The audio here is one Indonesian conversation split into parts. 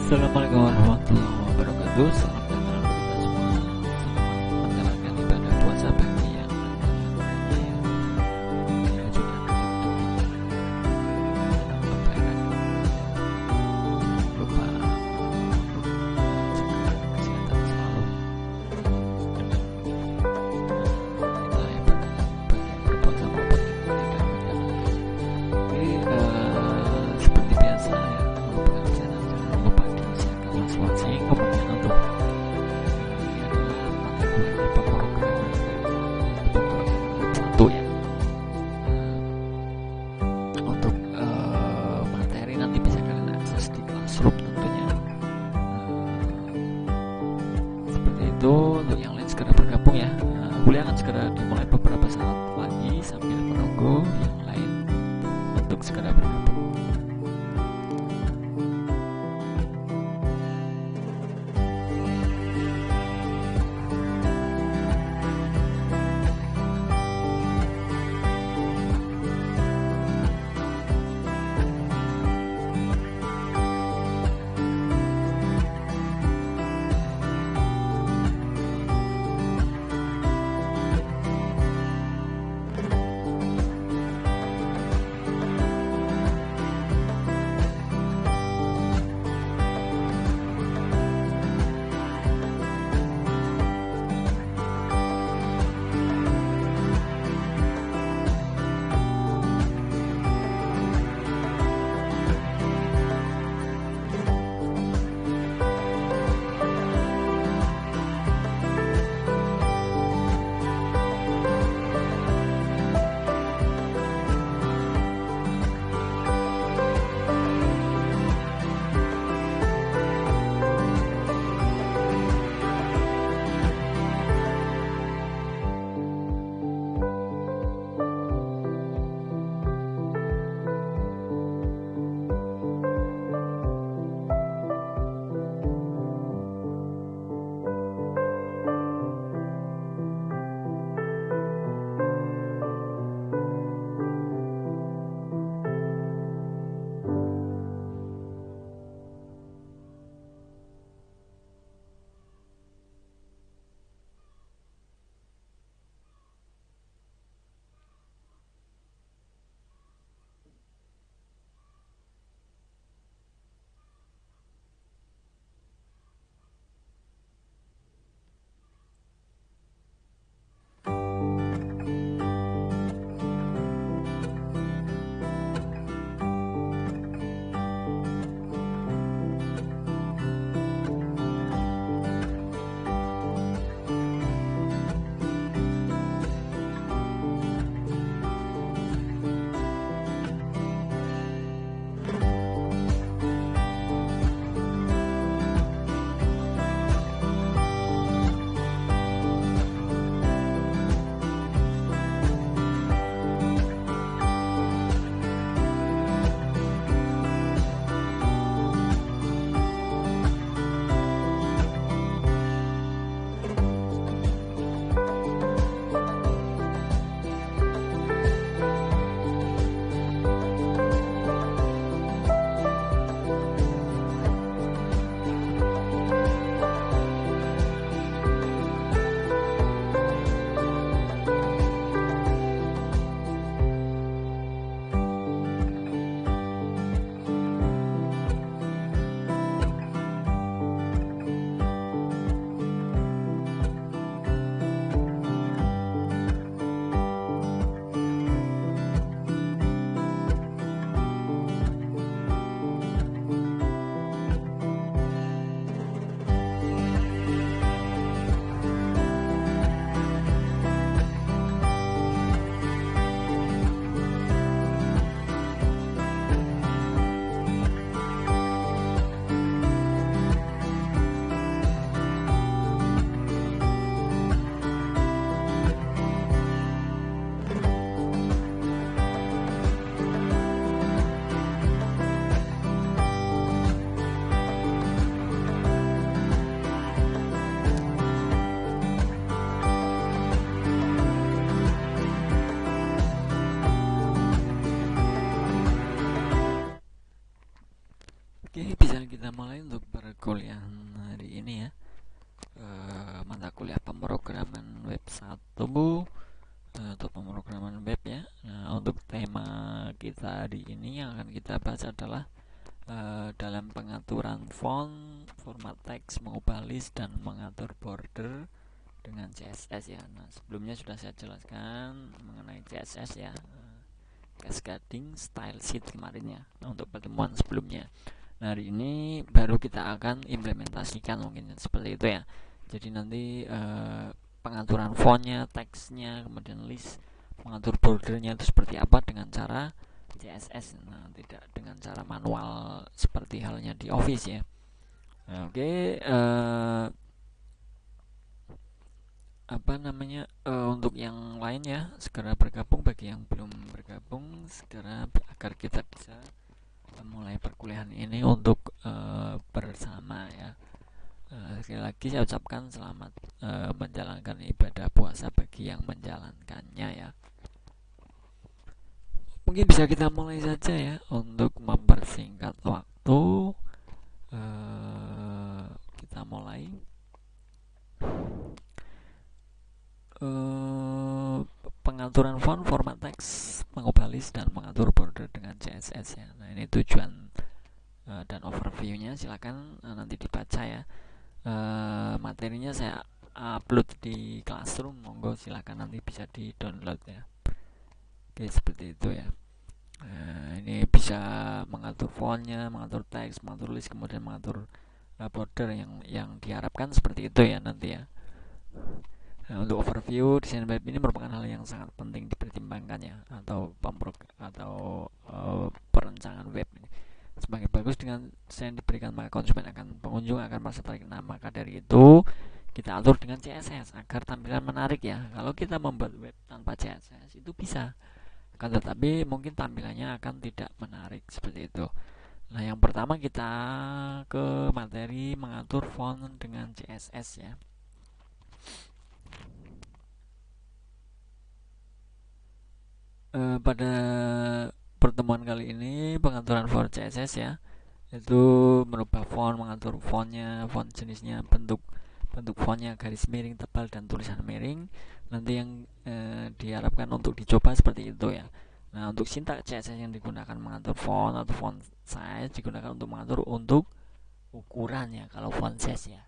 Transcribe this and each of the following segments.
Assalamualaikum warahmatullahi wabarakatuh. Salam sejahtera untuk kita semua. Selamat menjalankan ibadah puasa bagi yang berbahagia. Dianjurkan untuk kebaikan. Lupa untuk jaga kesehatan selalu. Kita hebat bagi berpuasa maupun yang tidak berjalan. Seperti biasa ya, kalau pekerjaan jangan lupa disiapkan asuransi. Kemudian untuk ini adalah materi pemrograman satu ya. Untuk materi nanti bisa kalian akses di Classroom tentunya. Seperti itu. Untuk yang lain segera bergabung ya. Kuliah akan segera dimulai beberapa saat lagi sambil menunggu yang lain untuk segera bergabung. Oke, bisa kita mulai untuk kuliah hari ini ya, mata kuliah pemrograman web 1 atau pemrograman web ya. Nah, untuk tema kita hari ini yang akan kita bahas adalah dalam pengaturan font, format teks, mengubah list, dan mengatur border dengan CSS ya. Nah, sebelumnya sudah saya jelaskan mengenai CSS ya, cascading style sheet kemarin ya, untuk pertemuan sebelumnya. Nah, hari ini baru kita akan implementasikan mungkin seperti itu ya. Jadi nanti pengaturan fontnya, teksnya, kemudian list, mengatur bordernya itu seperti apa dengan cara CSS. Nah, tidak dengan cara manual seperti halnya di Office ya. Nah, oke, untuk yang lain ya, segera bergabung. Bagi yang belum bergabung, segera agar kita bisa mulai perkuliahan ini untuk bersama ya. Sekali lagi saya ucapkan selamat menjalankan ibadah puasa bagi yang menjalankannya ya. Mungkin bisa kita mulai saja ya, untuk mempersingkat waktu. Kita mulai. Pengaturan font, format teks, mengubah list, dan mengatur border dengan CSS ya. Nah, ini tujuan dan overviewnya. Silakan nanti dibaca ya. Materinya saya upload di Classroom, monggo silakan nanti bisa di download ya. Oke, seperti itu ya. Ini bisa mengatur fontnya, mengatur teks, mengatur list, kemudian mengatur border yang diharapkan seperti itu ya nanti ya. Nah, untuk overview, desain web ini merupakan hal yang sangat penting dipertimbangkan ya, atau perencanaan web ini. Semakin bagus dengan desain diberikan, maka konsumen pengunjung akan merasa tertarik. Nah, maka dari itu kita atur dengan CSS agar tampilan menarik ya. Kalau kita membuat web tanpa CSS itu bisa, kan, tetapi mungkin tampilannya akan tidak menarik seperti itu. Nah, yang pertama kita ke materi mengatur font dengan CSS ya. Pada pertemuan kali ini pengaturan font CSS ya, itu merubah font, mengatur fontnya, font jenisnya, bentuk fontnya, garis miring, tebal, dan tulisan miring. Nanti yang diharapkan untuk dicoba seperti itu ya. Nah, untuk sintaks CSS yang digunakan mengatur font atau font size digunakan untuk mengatur untuk ukurannya kalau font size ya.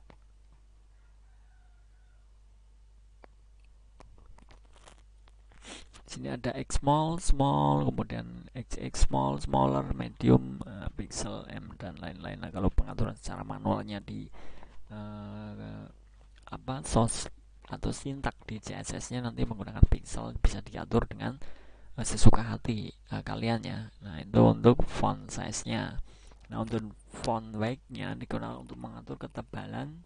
Sini ada X small, kemudian XX smaller, medium, pixel, M, dan lain-lain. Nah, kalau pengaturan secara manualnya di source atau sintak di CSS-nya nanti menggunakan pixel, bisa diatur dengan sesuka hati kalian ya. Nah, itu untuk font size-nya. Nah, untuk font weight-nya digunakan untuk mengatur ketebalan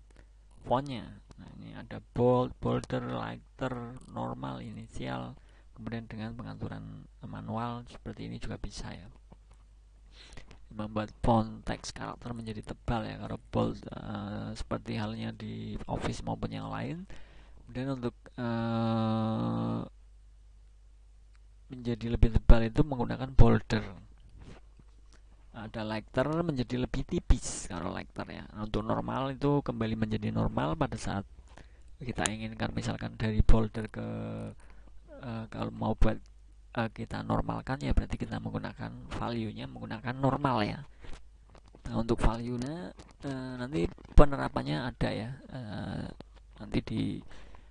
fontnya. Nah, ini ada bold, border, lighter, normal, inisial. Kemudian dengan pengaturan manual seperti ini juga bisa ya. Membuat font teks karakter menjadi tebal ya, kalau bold seperti halnya di Office maupun yang lain. Kemudian untuk menjadi lebih tebal itu menggunakan border. Ada lighter menjadi lebih tipis kalau lighter ya. Nah, untuk normal itu kembali menjadi normal pada saat kita inginkan misalkan dari border ke kalau mau buat kita normalkan ya, berarti kita menggunakan value-nya menggunakan normal ya. Nah, untuk value-nya nanti penerapannya ada ya, nanti di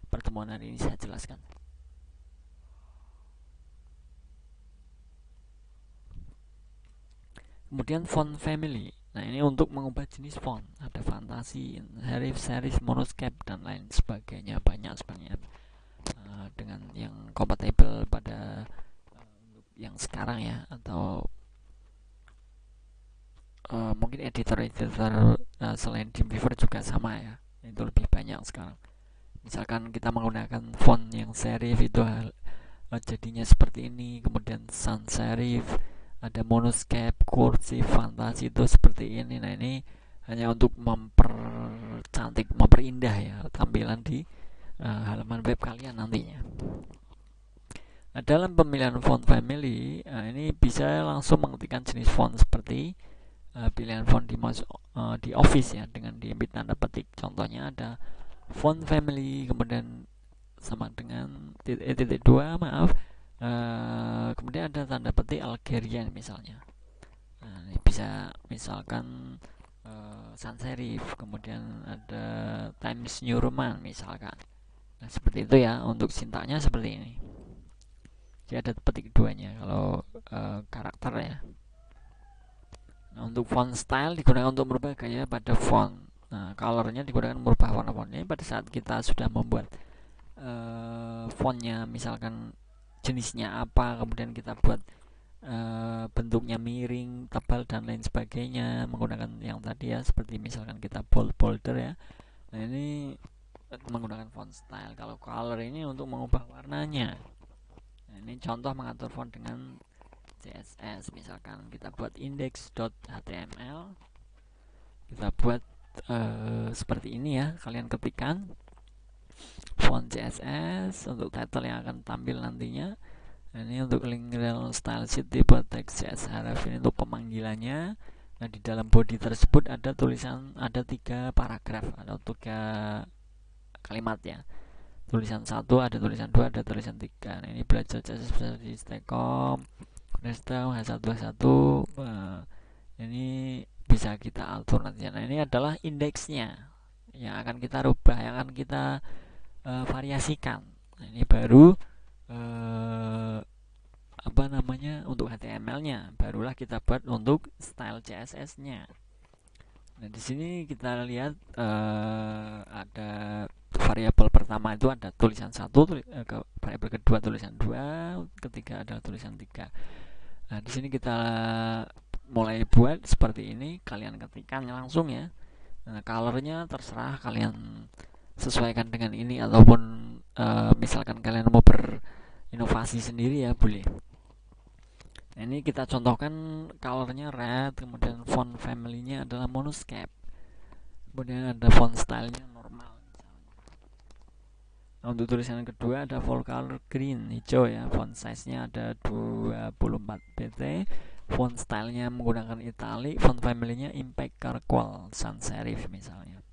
pertemuan hari ini saya jelaskan. Kemudian font family. Nah, ini untuk mengubah jenis font, ada fantasi, serif, serif, monoscape, dan lain sebagainya, banyak sebenarnya dengan yang compatible pada yang sekarang ya, atau mungkin editor selain Dreamweaver juga sama ya, itu lebih banyak sekarang. Misalkan kita menggunakan font yang serif itu jadinya seperti ini, kemudian sans serif, ada monoscape, cursive, fantasi itu seperti ini. Nah, ini hanya untuk mempercantik, memperindah ya tampilan di halaman web kalian nantinya. Nah, dalam pemilihan font family ini bisa langsung mengetikkan jenis font seperti pilihan font di Office ya, dengan diambil tanda petik. Contohnya ada font family, kemudian sama dengan titik dua, maaf, kemudian ada tanda petik Algerian misalnya. Nah, ini bisa misalkan sans serif, kemudian ada Times New Roman misalkan. Nah, seperti itu ya, untuk sintaknya seperti ini. Jadi ada petik duanya kalau karakter ya. Nah, untuk font style digunakan untuk merubah gaya pada font. Nah, colornya digunakan merubah warna fontnya. Pada saat kita sudah membuat fontnya, misalkan jenisnya apa, kemudian kita buat bentuknya miring, tebal, dan lain sebagainya menggunakan yang tadi ya, seperti misalkan kita bold border ya. Nah, ini menggunakan font style. Kalau color ini untuk mengubah warnanya. Nah, ini contoh mengatur font dengan CSS. Misalkan kita buat index.html, kita buat seperti ini ya, kalian ketikkan font CSS untuk title yang akan tampil nantinya. Nah, ini untuk link rel style sheet dibuat teks CSS href, ini untuk pemanggilannya. Nah, di dalam body tersebut ada tulisan, ada 3 paragraf atau 3 kalimat ya. Tulisan 1, ada tulisan 2, ada tulisan 3. Nah, ini belajar CSS bisa di Stacom, Nestem, H121. Ini bisa kita atur nanti. Nah, ini adalah indeksnya yang akan kita rubah, yang akan kita variasikan. Nah, ini baru apa namanya, untuk HTML-nya, barulah kita buat untuk style CSS-nya. Nah, di sini kita lihat ada variabel pertama itu ada tulisan 1, variabel kedua tulisan 2, ketiga adalah tulisan 3. Nah, di sini kita mulai buat seperti ini, kalian ketikkan langsung ya. Nah, colornya terserah kalian sesuaikan dengan ini, ataupun misalkan kalian mau berinovasi sendiri ya, boleh. Nah, ini kita contohkan colornya red, kemudian font family-nya adalah monoscape, kemudian ada font style-nya normal. Nah, untuk tulisan kedua ada full color green, hijau ya, font size-nya ada 24 pt, font style-nya menggunakan italic, font family-nya impact charcoal sans serif misalnya.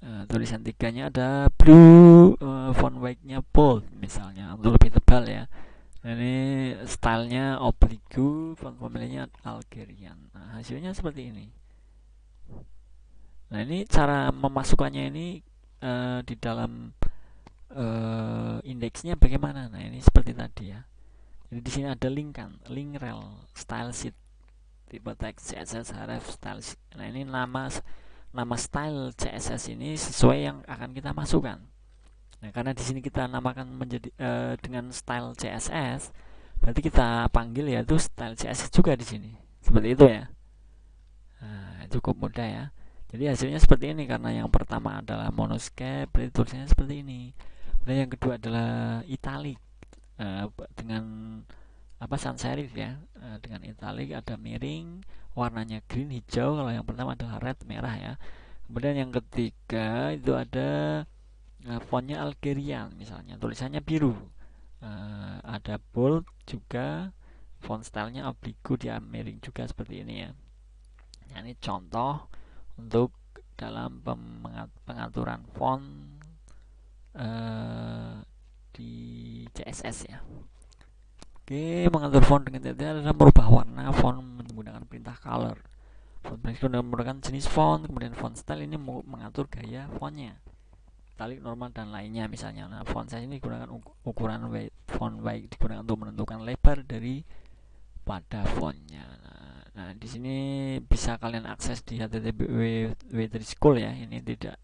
Tulisan tiganya ada blue, font weight-nya bold misalnya, untuk lebih tebal ya. Ini stylenya oblique, font family-nya Algerian. Nah, hasilnya seperti ini. Nah, ini cara memasukkannya ini di dalam indeksnya bagaimana. Nah, ini seperti tadi ya. Jadi di sini ada link rel style sheet, tipe teks CSS href style sheet. Nah, ini nama style CSS ini sesuai yang akan kita masukkan. Nah, karena di sini kita namakan menjadi dengan style CSS, berarti kita panggil yaitu style CSS juga di sini. Seperti itu ya. Nah, cukup mudah ya. Jadi hasilnya seperti ini, karena yang pertama adalah monoscape, berarti tulisannya seperti ini. Kemudian yang kedua adalah italic dengan sans serif ya, dengan italic, ada miring, warnanya green, hijau. Kalau yang pertama adalah red, merah ya. Kemudian yang ketiga itu ada fontnya Algerian misalnya, tulisannya biru, ada bold juga, font stylenya oblique, dia miring juga seperti ini ya. Nah, ini contoh untuk dalam pengaturan font di CSS ya. Oke, mengatur font dengan detail adalah merubah warna font menggunakan perintah color. Font menggunakan jenis font, kemudian font style ini mengatur gaya fontnya, italic, normal, dan lainnya misalnya. Nah, font size ini digunakan ukuran font weight digunakan untuk menentukan lebar dari pada fontnya. Nah, di sini bisa kalian akses di http://w3school ya. Ini tidak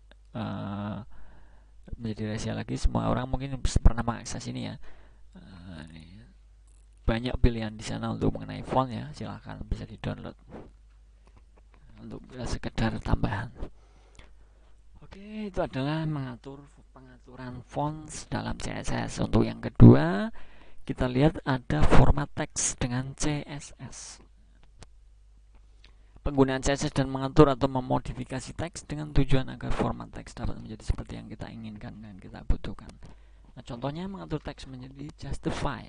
menjadi rahasia lagi, semua orang mungkin pernah mengakses ini ya. Ini banyak pilihan di sana untuk mengenai font ya, silahkan bisa di download untuk sekedar tambahan. Oke, itu adalah pengaturan fonts dalam CSS. Untuk yang kedua, kita lihat ada format teks dengan CSS. Penggunaan CSS dan mengatur atau memodifikasi teks dengan tujuan agar format teks dapat menjadi seperti yang kita inginkan dan kita butuhkan. Nah, contohnya mengatur teks menjadi justify.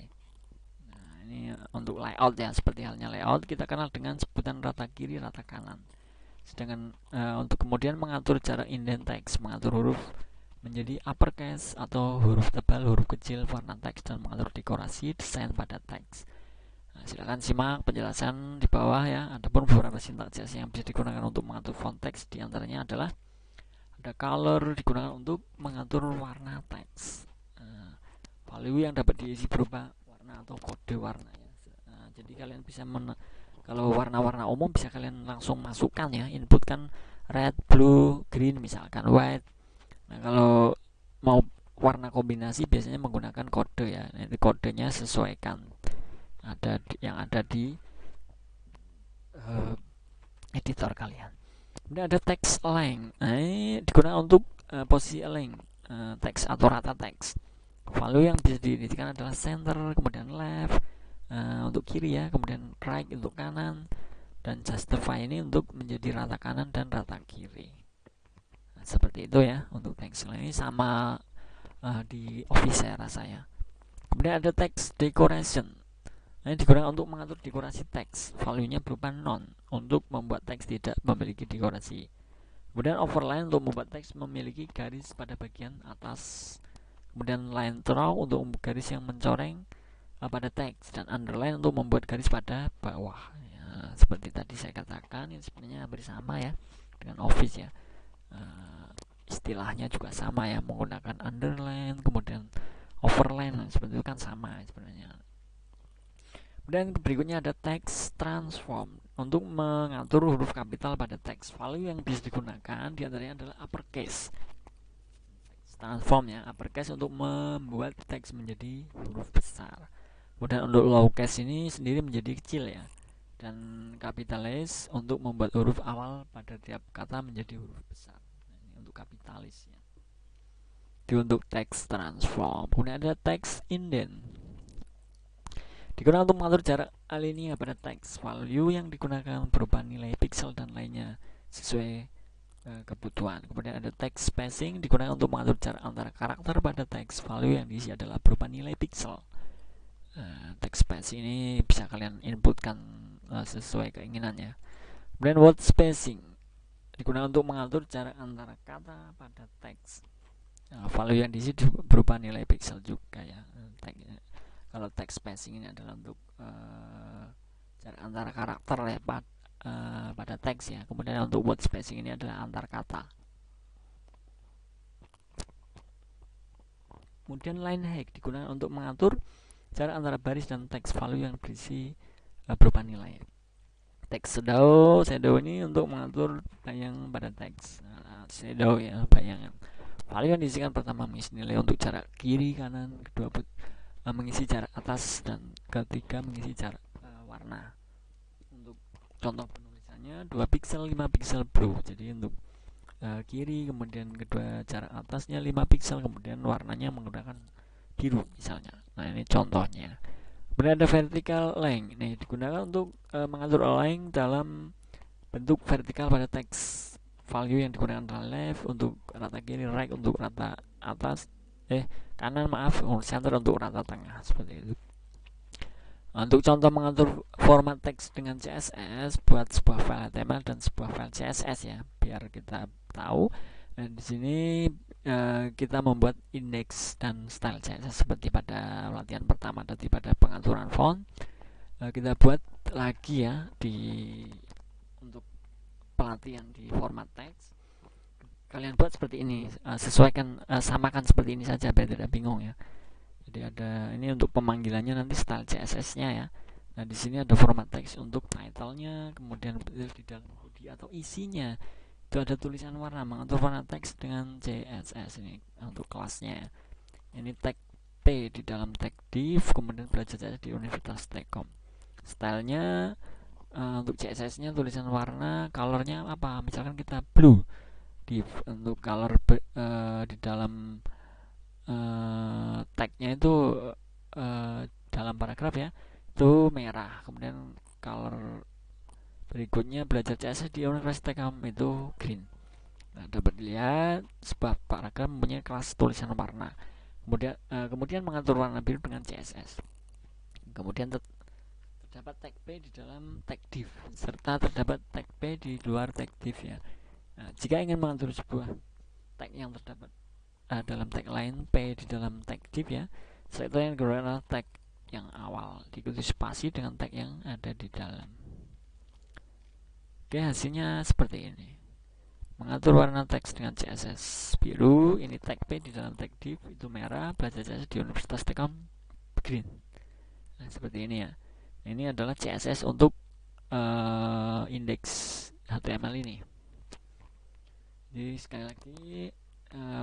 Nah, ini untuk layout ya, seperti halnya layout kita kenal dengan sebutan rata kiri, rata kanan. Sedangkan untuk kemudian mengatur cara indent teks, mengatur huruf menjadi uppercase atau huruf tebal, huruf kecil, warna teks, dan mengatur dekorasi desain pada teks. Nah, silakan simak penjelasan di bawah ya. Adapun beberapa sintaks yang bisa digunakan untuk mengatur font teks diantaranya adalah ada color, digunakan untuk mengatur warna teks. Value yang dapat diisi berupa warna atau kode warna ya. Jadi kalian bisa kalau warna-warna umum bisa kalian langsung masukkan ya, inputkan red, blue, green, misalkan white. Nah, kalau mau warna kombinasi biasanya menggunakan kode ya. Nanti kodenya sesuaikan yang ada di editor kalian. Kemudian ada text length. Nah, ini digunakan untuk posisi length teks atau rata teks. Value yang bisa diidentikan adalah center, kemudian left untuk kiri ya, kemudian right untuk kanan, dan justify ini untuk menjadi rata kanan dan rata kiri. Seperti itu ya untuk text ini, sama di Office saya rasanya. Kemudian ada text decoration. Ini digunakan untuk mengatur dekorasi teks. Value-nya berupa none untuk membuat teks tidak memiliki dekorasi. Kemudian overline untuk membuat teks memiliki garis pada bagian atas. Kemudian line through untuk membuat garis yang mencoreng pada teks, dan underline untuk membuat garis pada bawah. Ya, seperti tadi saya katakan, ini sebenarnya hampir sama ya dengan Office ya. Istilahnya juga sama ya, menggunakan underline kemudian overline, seperti itu kan sama sebenarnya. Dan berikutnya ada text transform untuk mengatur huruf kapital pada teks. Value yang bisa digunakan diantaranya adalah uppercase. Transform ya, uppercase untuk membuat teks menjadi huruf besar. Kemudian untuk lowercase ini sendiri menjadi kecil ya. Dan kapitalis untuk membuat huruf awal pada tiap kata menjadi huruf besar. Untuk kapitalis ya. Di untuk text transform. Kemudian ada text indent. Digunakan untuk mengatur jarak alinea pada teks. Value yang digunakan berupa nilai pixel dan lainnya sesuai kebutuhan. Kemudian ada text spacing, digunakan untuk mengatur jarak antara karakter pada teks. Value yang diisi adalah berupa nilai pixel. Text spacing ini bisa kalian inputkan sesuai keinginannya. Kemudian word spacing digunakan untuk mengatur jarak antara kata pada teks. Value yang diisi berupa nilai pixel juga ya. Kalau text spacing ini adalah untuk jarak antara karakter ya, pada teks ya. Kemudian untuk word spacing ini adalah antar kata. Kemudian line height digunakan untuk mengatur jarak antara baris dan teks. Value yang berisi berupa nilai. Teks shadow ini untuk mengatur bayang pada teks. Shadow ya, bayangan. Value yang diisikan pertama mengisi nilai untuk jarak kiri kanan, kedua mengisi jarak atas, dan ketiga mengisi jarak warna. Untuk contoh penulisannya 2 pixel 5 pixel blue. Jadi untuk kiri, kemudian kedua jarak atasnya 5 pixel, kemudian warnanya menggunakan biru misalnya. Nah, ini contohnya. Kemudian ada vertical length. Ini digunakan untuk mengatur length dalam bentuk vertikal pada teks. Value yang digunakan adalah left untuk rata kiri, right untuk rata atas, kanan center untuk rata tengah, seperti itu. Untuk contoh mengatur format teks dengan CSS, buat sebuah file HTML dan sebuah file CSS ya, biar kita tahu. Dan di sini kita membuat indeks dan style CSS seperti pada latihan pertama tadi pada pengaturan font. Kita buat lagi ya untuk pelatihan di format teks. Kalian buat seperti ini, sesuaikan, samakan seperti ini saja biar tidak bingung ya. Jadi ada ini untuk pemanggilannya nanti style CSS-nya ya. Nah, di sini ada format teks untuk title-nya, kemudian di dalam body atau isinya itu ada tulisan warna, mengatur warna teks dengan CSS ini untuk kelasnya. Ini tag T di dalam tag div, kemudian belajar CSS di Universitas Telkom. Stylenya untuk CSS-nya tulisan warna, colornya apa? Misalkan kita blue. Div untuk color di dalam tagnya itu dalam paragraf ya itu merah. Kemudian color berikutnya belajar CSS di Universitas Telkom itu green. Nah, dapat dilihat sebuah paragraf mempunyai kelas tulisan warna. Kemudian mengatur warna biru dengan CSS. Kemudian terdapat tag P di dalam tag div serta terdapat tag P di luar tag div ya. Nah, jika ingin mengatur sebuah tag yang terdapat dalam tag lain P di dalam tag div ya, selektor yang digunakan adalah tag yang awal diikuti spasi dengan tag yang ada di dalam. Oke, hasilnya seperti ini. Mengatur warna teks dengan CSS biru, ini tag P di dalam tag div itu merah, belajar CSS di Universitas Telkom green. Nah, seperti ini ya. Ini adalah CSS untuk indeks HTML ini. Jadi sekali lagi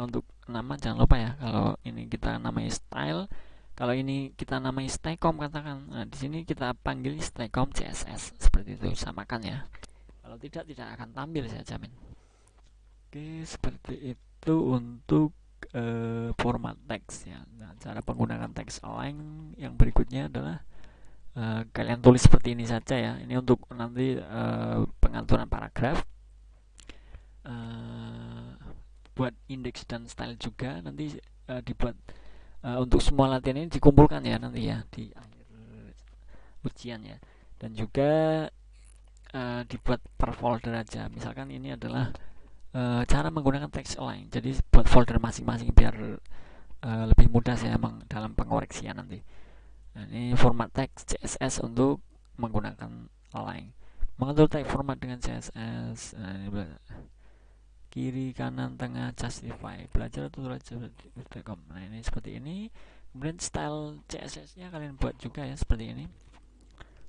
untuk nama jangan lupa ya, kalau ini kita namai style, kalau ini kita namai Staycom katakan. Nah, di sini kita panggil Staycom CSS seperti itu, samakan ya. Kalau tidak akan tampil saya jamin. Oke, seperti itu untuk format teks ya. Nah, cara penggunaan teks align yang berikutnya adalah kalian tulis seperti ini saja ya. Ini untuk nanti pengaturan paragraf, buat indeks dan style juga nanti dibuat untuk semua latihan ini dikumpulkan ya nanti ya di akhir ujian ya. Dan juga dibuat per folder aja. Misalkan ini adalah cara menggunakan text align. Jadi buat folder masing-masing biar lebih mudah saya emang dalam pengoreksian nanti. Nah, ini format teks CSS untuk menggunakan align. Mengatur tag format dengan CSS. Nah, ini kiri, kanan, tengah, justify. Belajar tutorial.com. Nah, ini seperti ini. Kemudian style CSS-nya kalian buat juga ya seperti ini.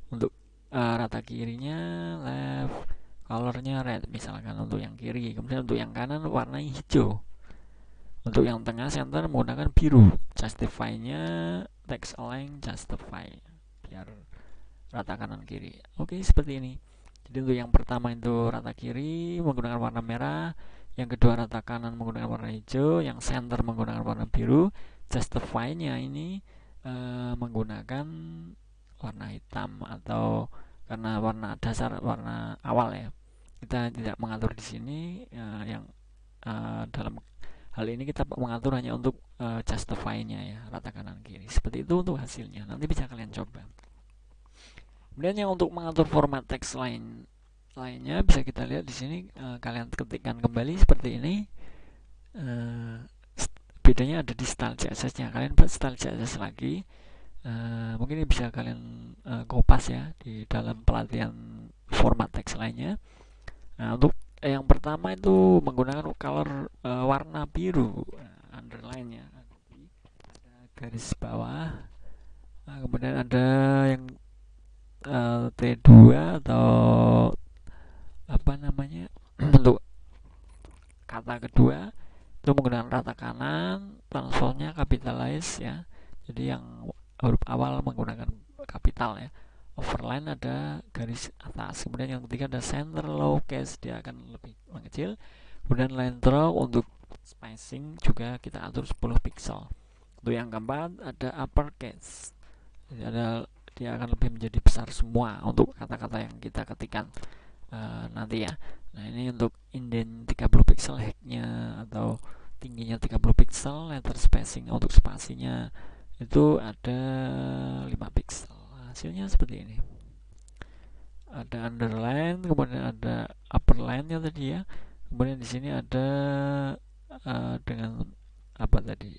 Untuk rata kirinya left, colornya red misalkan untuk yang kiri. Kemudian untuk yang kanan warna hijau. Untuk yang tengah center menggunakan biru. Justify-nya text align justify biar rata kanan kiri. Oke, seperti ini. Jadi untuk yang pertama itu rata kiri menggunakan warna merah, yang kedua rata kanan menggunakan warna hijau, yang center menggunakan warna biru. Justify-nya ini menggunakan warna hitam, atau karena warna dasar, warna awal ya. Kita tidak mengatur di sini yang dalam hal ini kita mengatur hanya untuk justify-nya ya, rata kanan kiri. Seperti itu untuk hasilnya. Nanti bisa kalian coba. Kemudian yang untuk mengatur format teks lainnya bisa kita lihat di sini. Kalian ketikkan kembali seperti ini. Bedanya ada di style CSS-nya. Kalian buat style CSS lagi. Mungkin ini bisa kalian kopas ya di dalam pelatihan format teks lainnya. Nah, untuk yang pertama itu menggunakan color warna biru, underline ya, ada garis bawah. Nah, kemudian ada yang T2 atau apa namanya untuk kata kedua itu menggunakan rata kanan, transformnya capitalize ya. Jadi yang huruf awal menggunakan kapital ya. Overline ada garis atas. Kemudian yang ketiga ada center lowercase, dia akan lebih mengecil. Kemudian line draw untuk spacing juga kita atur 10 pixel. Untuk yang keempat ada uppercase. Jadi dia akan lebih menjadi besar semua untuk kata-kata yang kita ketikkan nanti ya. Nah, ini untuk indent 30 pixel, height-nya atau tingginya 30 pixel, letter spacing untuk spasinya itu ada 5 pixel. Hasilnya seperti ini. Ada underline, kemudian ada upperline nya tadi ya. Kemudian di sini ada dengan apa tadi?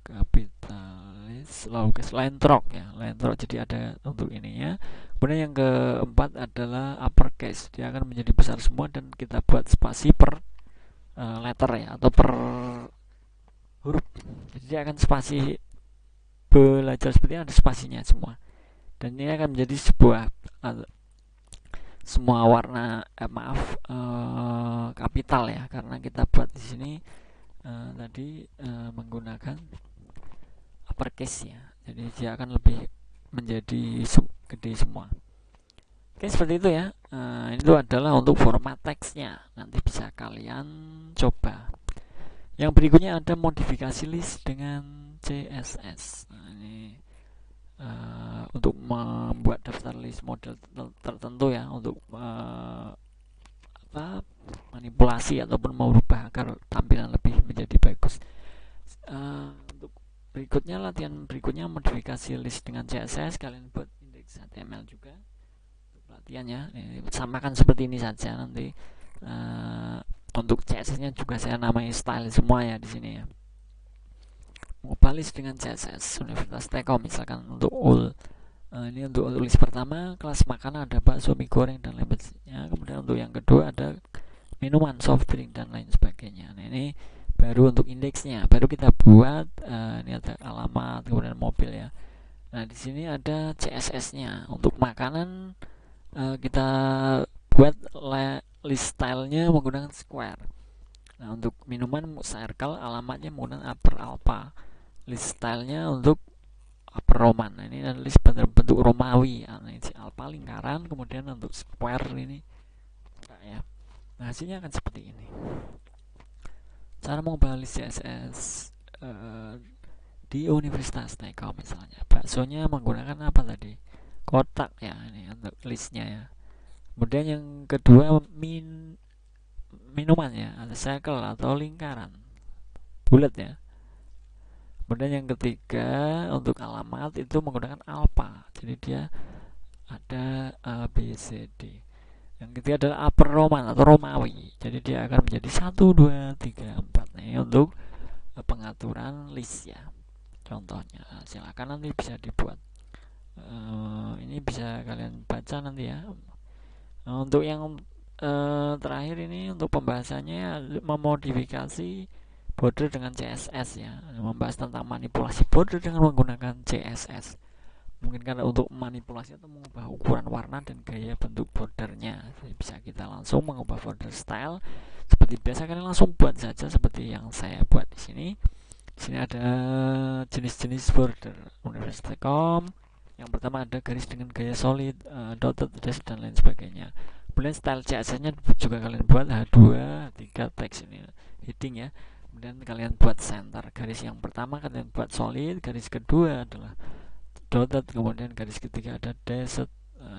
Kapitalis, lowercase, line stroke ya, line stroke. Jadi ada untuk ininya. Kemudian yang keempat adalah uppercase, dia akan menjadi besar semua dan kita buat spasi per letter ya, atau per huruf. Jadi dia akan spasi, belajar seperti ini ada spasinya semua. Dan ini akan menjadi sebuah semua warna kapital ya, karena kita buat di sini tadi menggunakan uppercase ya. Jadi dia akan lebih menjadi gede semua. Oke, seperti itu ya. Itu adalah untuk format teksnya. Nanti bisa kalian coba. Yang berikutnya ada modifikasi list dengan CSS. Nah, ini untuk membuat daftar list model tertentu ya, untuk manipulasi ataupun merubah agar tampilan lebih menjadi bagus. Untuk berikutnya, latihan berikutnya modifikasi list dengan CSS. Kalian buat indeks HTML juga untuk latihannya. Samakan seperti ini saja nanti. Untuk CSS-nya juga saya namai style semua ya di sini ya. Mengubah list dengan CSS Universitas Telkom misalkan untuk ini untuk list pertama kelas makanan ada bakso, mie goreng dan lainnya. Kemudian untuk yang kedua ada minuman, soft drink dan lain sebagainya. Nah ini baru untuk indeksnya, baru kita buat ini ada alamat kemudian mobil ya. Nah di sini ada CSS-nya. Untuk makanan kita buat list stylenya menggunakan square. Nah untuk minuman circle, alamatnya menggunakan upper alpha. List stylenya untuk upper Roman. Nah, ini list bentuk Romawi. Nah, ini alpha lingkaran, kemudian untuk square ini enggak ya. Nah hasilnya akan seperti ini. Cara mengubah list CSS di Universitas Telkom misalnya. Baksonya menggunakan apa tadi? Kotak ya, ini untuk listnya ya. Kemudian yang kedua minumannya ada circle atau lingkaran bulat ya. Kemudian yang ketiga untuk alamat itu menggunakan alpha, jadi dia ada A, B, C, D. Yang ketiga adalah upper Roman atau Romawi, jadi dia akan menjadi 1, 2, 3, 4. Nah ini untuk pengaturan list ya. Contohnya silakan nanti bisa dibuat. Ini bisa kalian baca nanti ya. Untuk yang terakhir ini untuk pembahasannya memodifikasi border dengan CSS ya, membahas tentang manipulasi border dengan menggunakan CSS. Mungkin karena untuk manipulasi atau mengubah ukuran warna dan gaya bentuk bordernya. Jadi bisa kita langsung mengubah border style seperti biasa, kalian langsung buat saja seperti yang saya buat di sini. Di sini ada jenis-jenis border Universitas Telkom. Yang pertama ada garis dengan gaya solid, dotted, dash dan lain sebagainya. Kemudian style CSS-nya juga kalian buat H2, H3 teks ini heading ya. Kemudian kalian buat center. Garis yang pertama kalian buat solid, garis kedua adalah dotted, kemudian garis ketiga ada dashed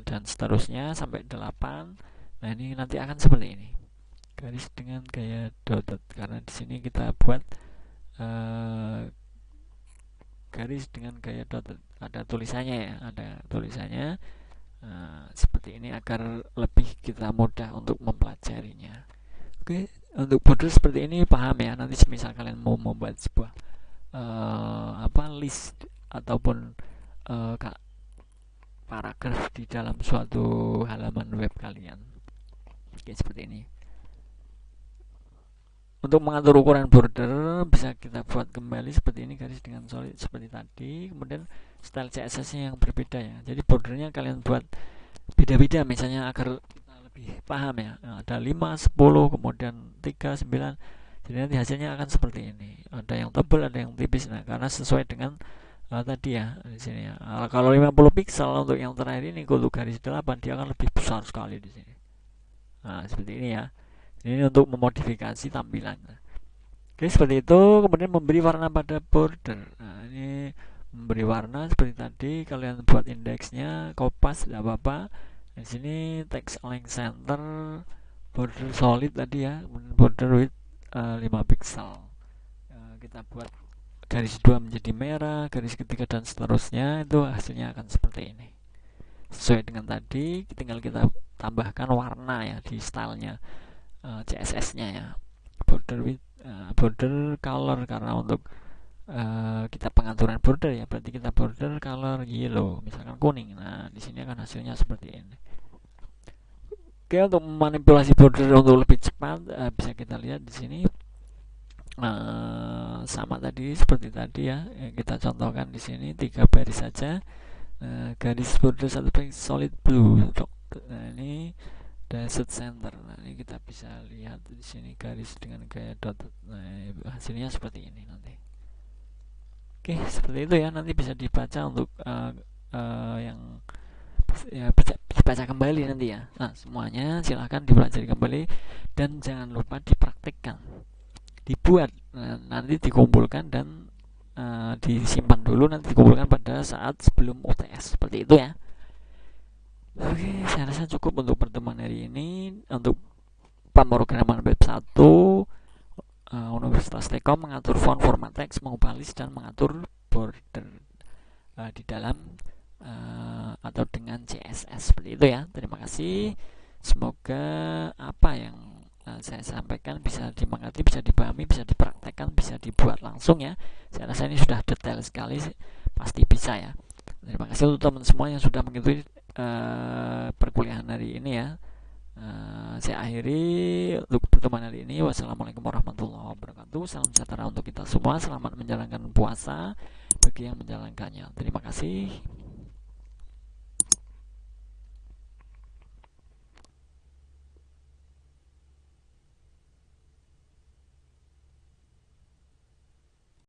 dan seterusnya sampai 8. Nah, ini nanti akan seperti ini. Garis dengan gaya dotted karena di sini kita buat garis dengan gaya dotted. Ada tulisannya ya, ada tulisannya seperti ini agar lebih kita mudah untuk mempelajarinya. Oke, untuk border seperti ini paham ya. Nanti misal kalian mau membuat sebuah list ataupun paragraf di dalam suatu halaman web kalian. Oke, seperti ini. Untuk mengatur ukuran border bisa kita buat kembali seperti ini, garis dengan solid seperti tadi. Kemudian style CSS-nya yang berbeda ya. Jadi bordernya kalian buat beda-beda misalnya agar kita lebih paham ya. Ada 5, 10, kemudian 3, 9. Jadi nanti hasilnya akan seperti ini. Ada yang tebal, ada yang tipis. Nah, karena sesuai dengan tadi ya di sini ya. Kalau 50 pixel untuk yang terakhir ini untuk garis 8 dia akan lebih besar sekali di sini. Nah, seperti ini ya. Ini untuk memodifikasi tampilannya. Oke, seperti itu. Kemudian memberi warna pada border. Nah, ini memberi warna seperti tadi. Kalian buat indeksnya kopas tidak apa-apa. Di sini text align center, border solid tadi ya, border width 5 pixel. Kita buat garis 2 menjadi merah, garis ketiga dan seterusnya. Itu hasilnya akan seperti ini. Sesuai dengan tadi, tinggal kita tambahkan warna ya di stylenya. CSS-nya ya, border width, border color karena untuk kita pengaturan border ya, berarti kita border color yellow misalkan kuning. Nah di sini akan hasilnya seperti ini. Oke, untuk manipulasi border untuk lebih cepat bisa kita lihat di sini sama tadi seperti tadi ya, kita contohkan di sini 3 baris saja. Garis border 1 solid blue. Nah ini dashed center. Nah, ini kita bisa lihat di sini garis dengan gaya dot. Nah, hasilnya seperti ini nanti. Oke, seperti itu ya. Nanti bisa dibaca untuk yang ya bisa dibaca kembali nanti ya. Nah, semuanya silahkan dipelajari kembali dan jangan lupa dipraktikkan. Dibuat nanti dikumpulkan dan disimpan dulu, nanti dikumpulkan pada saat sebelum UTS. Seperti itu ya. Oke, saya rasa cukup untuk pertemuan hari ini. Untuk pemrograman web 1 Universitas Telkom mengatur font, format teks, mengubah list dan mengatur border di dalam atau dengan CSS seperti itu ya. Terima kasih. Semoga apa yang saya sampaikan bisa dimengerti, bisa dipahami, bisa dipraktekkan, bisa dibuat langsung ya. Saya rasa ini sudah detail sekali, pasti bisa ya. Terima kasih untuk teman semua yang sudah mengikuti perkuliahan hari ini ya. Saya akhiri untuk pertemuan hari ini. Wassalamualaikum warahmatullahi wabarakatuh. Salam sejahtera untuk kita semua. Selamat menjalankan puasa bagi yang menjalankannya. Terima kasih.